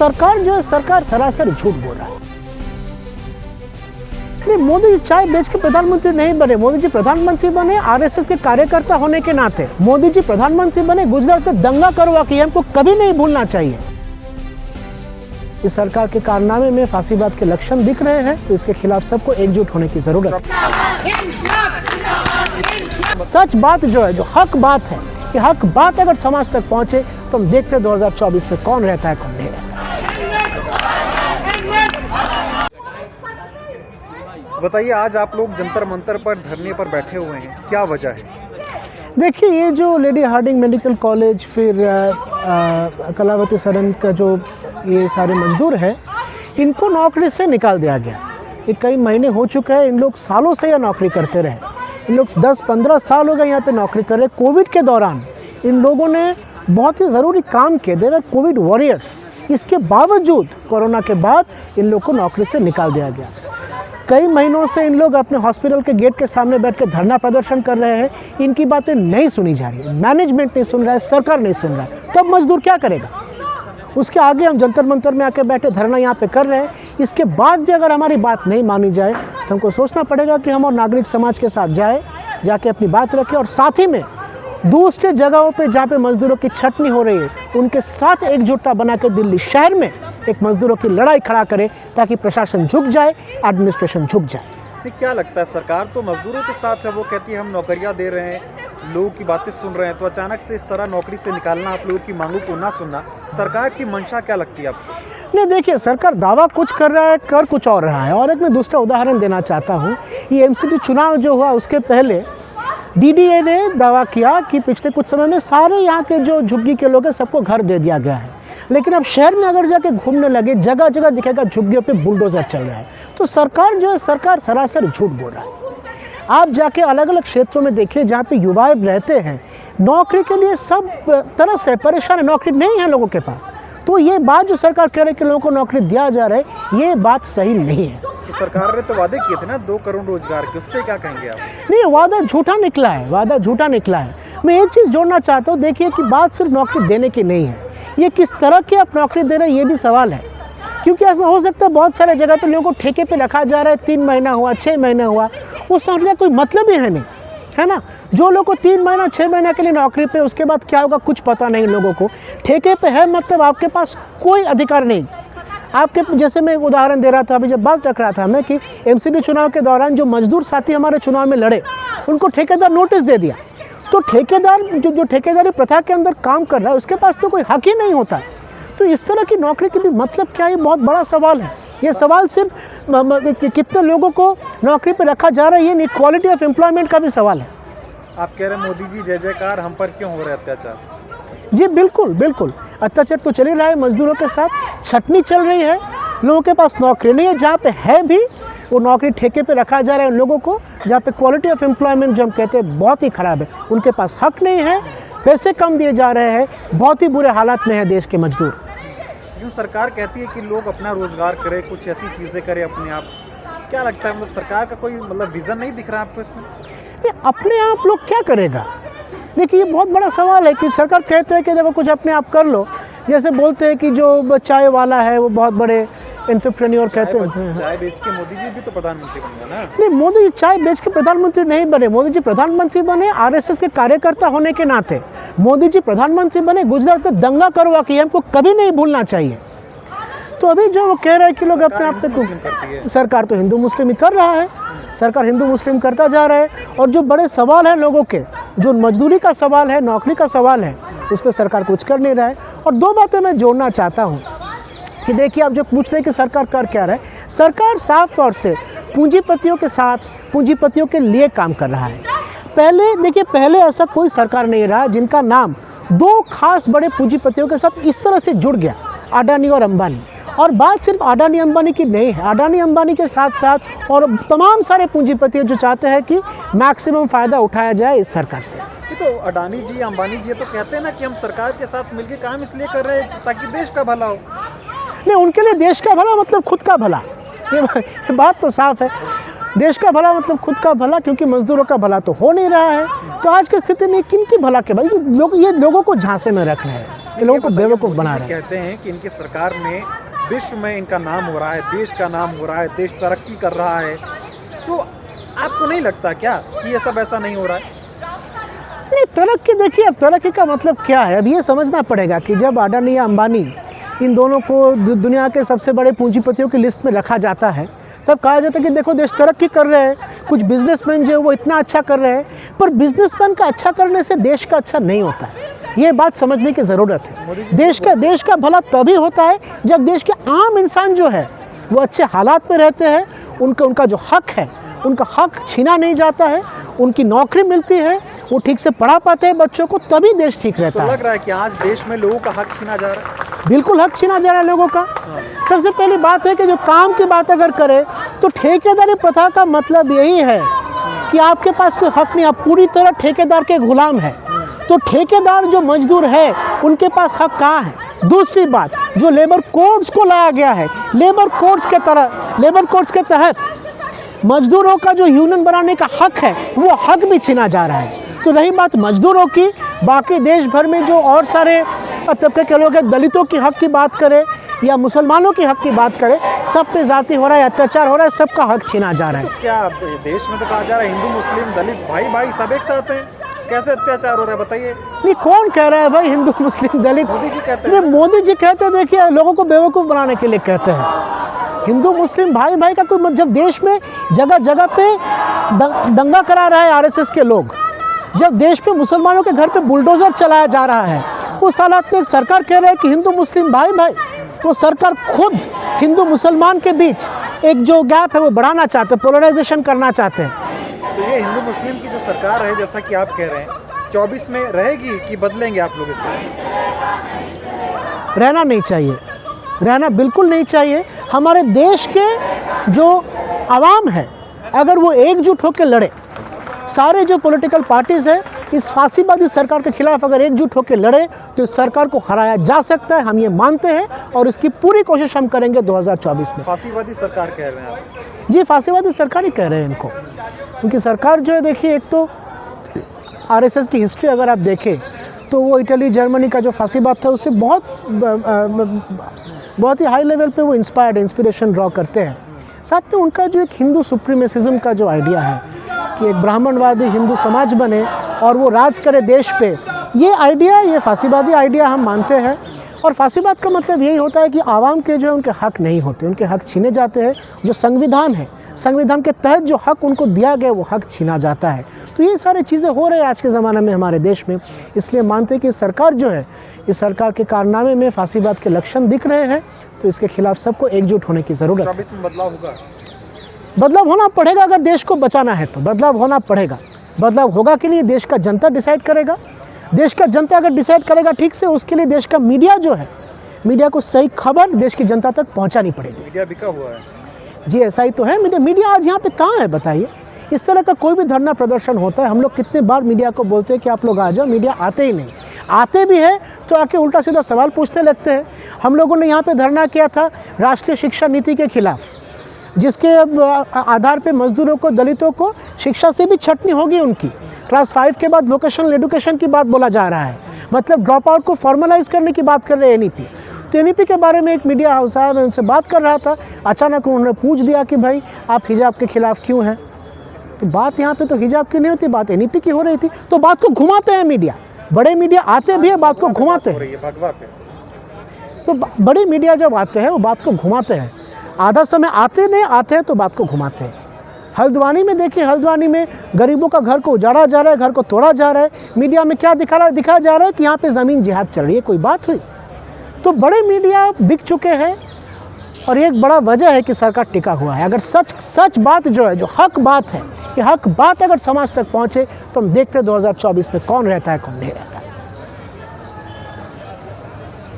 सरकार जो है, सरकार सरासर झूठ बोल रहा है। नहीं, मोदी जी चाय बेच के प्रधानमंत्री नहीं बने। मोदी जी प्रधानमंत्री बने आरएसएस के कार्यकर्ता होने के नाते। मोदी जी प्रधानमंत्री बने गुजरात में दंगा करवा के, हमको कभी नहीं भूलना चाहिए। इस सरकार के कारनामे में फांसीवाद के लक्षण दिख रहे हैं, तो इसके खिलाफ सबको एकजुट होने की जरूरत है। सच बात जो है, जो हक बात है, कि हक बात अगर समाज तक पहुंचे तो हम देखते हैं 2024 में कौन रहता है, कौन नहीं रहता। बताइए, आज आप लोग जंतर मंतर पर धरने पर बैठे हुए हैं, क्या वजह है? देखिए, ये जो लेडी हार्डिंग मेडिकल कॉलेज, फिर कलावती सरन का जो ये सारे मजदूर हैं, इनको नौकरी से निकाल दिया गया। ये कई महीने हो चुके हैं, इन लोग सालों से यह नौकरी करते रहे। इन लोग 10-15 साल हो गए यहाँ पे नौकरी कर रहे। कोविड के दौरान इन लोगों ने बहुत ही ज़रूरी काम किए, दे वर कोविड वॉरियर्स। इसके बावजूद कोरोना के बाद इन लोग को नौकरी से निकाल दिया गया। कई महीनों से इन लोग अपने हॉस्पिटल के गेट के सामने बैठ के धरना प्रदर्शन कर रहे हैं। इनकी बातें नहीं सुनी जा रही है, मैनेजमेंट नहीं सुन रहा है, सरकार नहीं सुन रहा है, तो अब मजदूर क्या करेगा? उसके आगे हम जंतर मंतर में आके बैठे धरना यहाँ पे कर रहे हैं। इसके बाद भी अगर हमारी बात नहीं मानी जाए तो हमको सोचना पड़ेगा कि हम और नागरिक समाज के साथ जाके अपनी बात रखें, और साथ ही में दूसरे जगहों पे जहाँ पे मजदूरों की छटनी हो रही है, उनके साथ एकजुटता बना के दिल्ली शहर में एक मजदूरों की लड़ाई खड़ा करे, ताकि प्रशासन झुक जाए, एडमिनिस्ट्रेशन झुक जाए। नहीं, क्या लगता है, सरकार तो मजदूरों के साथ है, वो कहती है हम नौकरियां दे रहे हैं, लोगों की बातें सुन रहे हैं, तो अचानक से इस तरह नौकरी से निकालना, आप लोगों की मांगों को ना सुनना, सरकार की मंशा क्या लगती है आपको? नहीं, देखिए, सरकार दावा कुछ कर रहा है, कर कुछ और रहा है। और एक मैं दूसरा उदाहरण देना चाहता हूँ। ये एमसीडी चुनाव जो हुआ उसके पहले डीडीए ने दावा किया कि पिछले कुछ समय में सारे यहाँ के जो झुग्गी के लोग हैं सबको घर दे दिया गया है। लेकिन अब शहर में अगर जाके घूमने लगे, जगह जगह दिखेगा झुग्गियों पे बुलडोजर चल रहा है। तो सरकार जो है, सरकार सरासर झूठ बोल रहा है। आप जाके अलग अलग क्षेत्रों में देखिए जहाँ पे युवाएं रहते हैं, नौकरी के लिए सब तरस है, परेशान है, नौकरी नहीं है लोगों के पास। तो ये बात जो सरकार कह रही है कि लोगों को नौकरी दिया जा रहा है, ये बात सही नहीं है। तो सरकार ने तो वादे किए थे ना 2 करोड़ रोजगार के, उस पर क्या कहेंगे आप? नहीं, वादा झूठा निकला है, वादा झूठा निकला है। मैं एक चीज़ जोड़ना चाहता हूँ, देखिए कि बात सिर्फ नौकरी देने की नहीं है, ये किस तरह की आप नौकरी दे रहे हैं ये भी सवाल है। क्योंकि ऐसा हो सकता है बहुत सारे जगह पे लोगों को ठेके पे रखा जा रहा है, 3 महीना हुआ, 6 महीना हुआ, उस नौकरी का कोई मतलब ही है नहीं, है ना। जो लोग को 3 महीना 6 महीना के लिए नौकरी पे, उसके बाद क्या होगा कुछ पता नहीं लोगों को। ठेके पे है मतलब आपके पास कोई अधिकार नहीं। आपके जैसे मैं एक उदाहरण दे रहा था, अभी जब बात रख रहा था मैं कि एमसीडी चुनाव के दौरान जो मजदूर साथी हमारे चुनाव में लड़े, उनको ठेकेदार नोटिस दे दिया। तो ठेकेदार जो ठेकेदारी प्रथा के अंदर काम कर रहा है, उसके पास तो कोई हक ही नहीं होता है। तो इस तरह की नौकरी की भी मतलब क्या, ये बहुत बड़ा सवाल है। ये सवाल सिर्फ कितने लोगों को नौकरी पे रखा जा रहा है ये नहीं, क्वालिटी ऑफ एम्प्लॉयमेंट का भी सवाल है। आप कह रहे हैं मोदी जी जय जयकार, हम पर क्यों हो रहे अत्याचार? जी बिल्कुल बिल्कुल, अत्याचार तो चल ही रहा है, मजदूरों के साथ छटनी चल रही है, लोगों के पास नौकरी नहीं है, जहाँ पे है भी वो नौकरी ठेके पे रखा जा रहा है उन लोगों को, जहाँ पे क्वालिटी ऑफ एम्प्लॉयमेंट जो हम कहते हैं बहुत ही ख़राब है। उनके पास हक नहीं है, पैसे कम दिए जा रहे हैं, बहुत ही बुरे हालात में है देश के मजदूर। लेकिन सरकार कहती है कि लोग अपना रोजगार करें, कुछ ऐसी चीज़ें करें अपने आप। क्या लगता है, मतलब सरकार का कोई विज़न नहीं दिख रहा आपको इसमें? नहीं, अपने आप लोग क्या करेगा? देखिए, ये बहुत बड़ा सवाल है कि सरकार कहते हैं कि देखो कुछ अपने आप कर लो। जैसे बोलते हैं कि जो चाय वाला है वो बहुत बड़े एंटरप्रेन्योर कहते हैं। चाय बेच के मोदी जी भी तो प्रधानमंत्री बन गए ना? नहीं, मोदी जी चाय बेच के प्रधानमंत्री नहीं बने। मोदी जी प्रधानमंत्री बने आरएसएस के कार्यकर्ता होने के नाते। मोदी जी प्रधानमंत्री बने गुजरात में दंगा करवा के, हमको कभी नहीं भूलना चाहिए। तो अभी जो वो कह रहे हैं कि लोग अपने आप तक, सरकार तो हिंदू मुस्लिम ही कर रहा है, सरकार हिंदू मुस्लिम करता जा रहा है। और जो बड़े सवाल हैं लोगों के, जो मजदूरी का सवाल है, नौकरी का सवाल है, उस पर सरकार कुछ कर नहीं रहा है। और 2 बातें मैं जोड़ना चाहता हूँ कि देखिए, आप जो पूछ रहे हैं कि सरकार कर क्या रहा है, सरकार साफ तौर से पूंजीपतियों के साथ, पूंजीपतियों के लिए काम कर रहा है। पहले ऐसा कोई सरकार नहीं रहा जिनका नाम 2 खास बड़े पूंजीपतियों के साथ इस तरह से जुड़ गया, अडानी और अंबानी। और बात सिर्फ अडानी अंबानी की नहीं है, अडानी अंबानी के साथ साथ और तमाम सारे पूंजीपति जो चाहते हैं कि मैक्सिमम फ़ायदा उठाया जाए इस सरकार से। तो अडानी जी, अंबानी जी तो कहते हैं ना कि हम सरकार के साथ मिलकर काम इसलिए कर रहे हैं ताकि देश का भला हो। नहीं, उनके लिए देश का भला मतलब खुद का भला, ये बात तो साफ है। देश का भला मतलब खुद का भला, क्योंकि मजदूरों का भला तो हो नहीं रहा है। तो आज की स्थिति में किन की भला के भाई, ये लोगों को झांसे में रख रहे हैं। ये लोगों को बेवकूफ़ बना रहे हैं। कहते हैं कि इनकी सरकार ने विश्व में इनका नाम हो रहा है, देश का नाम हो रहा है, देश तरक्की कर रहा है, तो आपको नहीं लगता क्या कि ये सब ऐसा नहीं हो रहा है? नहीं, तरक्की देखिए, अब तरक्की का मतलब क्या है, अब ये समझना पड़ेगा कि जब अडानी या अंबानी इन दोनों को दुनिया के सबसे बड़े पूंजीपतियों की लिस्ट में रखा जाता है, तब कहा जाता है कि देखो देश तरक्की कर रहे हैं, कुछ बिजनेसमैन जो है वो इतना अच्छा कर रहे हैं। पर बिजनेसमैन का अच्छा करने से देश का अच्छा नहीं होता है, ये बात समझने की ज़रूरत है। देश का भला तभी होता है जब देश के आम इंसान जो है वो अच्छे हालात में रहते हैं, उनका जो हक है उनका हक छीना नहीं जाता है, उनकी नौकरी मिलती है, वो ठीक से पढ़ा पाते हैं बच्चों को, तभी देश ठीक रहता तो है। लग रहा है कि आज देश में लोगों का हक छीना जा रहा है। बिल्कुल हक छीना जा रहा है लोगों का। सबसे पहली बात है कि जो काम की बात अगर करें तो ठेकेदारी प्रथा का मतलब यही है कि आपके पास कोई हक नहीं, आप पूरी तरह ठेकेदार के गुलाम हैं। तो ठेकेदार जो मजदूर है उनके पास हक कहाँ है? दूसरी बात, जो लेबर कोड्स को लाया गया है, लेबर कोड्स के तहत मजदूरों का जो यूनियन बनाने का हक है वो हक भी छीना जा रहा है। तो रही बात मजदूरों की, बाकी देश भर में जो और सारे तबके के लोग हैं, दलितों की हक की बात करें या मुसलमानों की हक की बात करें, सब पे जाति हो रहा है, अत्याचार हो रहा है, सबका हक छीना जा रहा है। तो क्या देश में तो कहा जा रहा है हिंदू मुस्लिम दलित भाई सब एक साथ हैं, कैसे अत्याचार हो रहा है बताइए? नहीं, कौन कह रहा है भाई हिंदू मुस्लिम दलित? मोदी जी कहते नहीं, हैं। मोदी जी कहते हैं, देखिए लोगों को बेवकूफ़ बनाने के लिए कहते हैं। हिंदू मुस्लिम भाई का कोई, जब देश में जगह जगह पे दंगा करा रहा है आरएसएस के लोग, जब देश पे मुसलमानों के घर पे बुलडोज़र चलाया जा रहा है, उस हालात में एक सरकार कह रहा है कि हिंदू मुस्लिम भाई वो सरकार खुद हिंदू मुसलमान के बीच एक जो गैप है वो बढ़ाना चाहते हैं, पोलराइजेशन करना चाहते हैं। तो ये हिंदू मुस्लिम की जो सरकार है, जैसा कि आप कह रहे हैं, 24 में रहेगी कि बदलेंगे आप लोग इसे? रहना नहीं चाहिए, रहना बिल्कुल नहीं चाहिए। हमारे देश के जो आवाम है अगर वो एकजुट होकर लड़े, सारे जो पॉलिटिकल पार्टीज़ हैं इस फांसीवादी सरकार के खिलाफ अगर एकजुट होकर लड़े तो इस सरकार को हराया जा सकता है, हम ये मानते हैं और इसकी पूरी कोशिश हम करेंगे 2024 में। फांसीवादी सरकार कह रहे हैं आप? जी, फांसीवादी सरकार ही कह रहे हैं इनको, क्योंकि सरकार जो है, देखिए एक तो आरएसएस की हिस्ट्री अगर आप देखें तो वो इटली जर्मनी का जो फांसीवाद था उससे बहुत ही हाई लेवल पे वो इंस्पिरेशन ड्रॉ करते हैं। साथ में उनका जो एक हिंदू सुप्रीमेसिज्म का जो आइडिया है कि एक ब्राह्मणवादी हिंदू समाज बने और वो राज करे देश पे, ये फांसीवादी आइडिया हम मानते हैं। और फांसीवाद का मतलब यही होता है कि आवाम के जो है उनके हक नहीं होते, उनके हक छीने जाते हैं। जो संविधान है, संविधान के तहत जो हक उनको दिया गया वो हक छीना जाता है। तो ये सारी चीज़ें हो रही हैं आज के ज़माने में हमारे देश में, इसलिए मानते हैं कि सरकार जो है, इस सरकार के कारनामे में फांसीवाद के लक्षण दिख रहे हैं, तो इसके खिलाफ सबको एकजुट होने की ज़रूरत है। 24 में बदलाव होगा? बदलाव होना पड़ेगा, अगर देश को बचाना है तो बदलाव होना पड़ेगा। बदलाव होगा कि नहीं, देश का जनता डिसाइड करेगा। देश का जनता अगर डिसाइड करेगा ठीक से, उसके लिए देश का मीडिया जो है, मीडिया को सही खबर देश की जनता तक पहुंचानी पड़ेगी। मीडिया बिका हुआ है जी, ऐसा ही तो है। मीडिया आज यहाँ पे कहाँ है बताइए? इस तरह का कोई भी धरना प्रदर्शन होता है, हम लोग कितने बार मीडिया को बोलते हैं कि आप लोग आ जाओ, मीडिया आते ही नहीं। आते भी है तो आके उल्टा सीधा सवाल पूछते लगते हैं। हम लोगों ने यहाँ पे धरना किया था राष्ट्रीय शिक्षा नीति के खिलाफ, जिसके आधार पे मजदूरों को, दलितों को शिक्षा से भी छटनी होगी उनकी। क्लास 5 के बाद वोकेशनल एजुकेशन की बात बोला जा रहा है, मतलब ड्रॉप आउट को फॉर्मलाइज करने की बात कर रहे हैं एनईपी। तो एनईपी के बारे में एक मीडिया हाउस है, मैं उनसे बात कर रहा था, अचानक उन्होंने पूछ दिया कि भाई आप हिजाब के खिलाफ क्यों हैं? तो बात यहाँ पे तो हिजाब की नहीं होती, बात एनईपी की हो रही थी। तो बात को घुमाते हैं मीडिया, बड़े मीडिया आते भी है, बात को घुमाते हैं। तो बड़े मीडिया जब आते हैं वो बात को घुमाते हैं, आधा समय आते हैं तो बात को घुमाते हैं। हल्द्वानी में देखिए, हल्द्वानी में गरीबों का घर को उजाड़ा जा रहा है, घर को तोड़ा जा रहा है। मीडिया में क्या दिखाया जा रहा है कि यहाँ पे ज़मीन जिहाद चल रही है, कोई बात हुई? तो बड़े मीडिया बिक चुके हैं और एक बड़ा वजह है कि सरकार टिका हुआ है। अगर सच बात जो है, जो हक बात है, ये हक बात अगर समाज तक पहुँचे तो हम देखते हैं 2024 में कौन रहता है, कौन नहीं रहता है।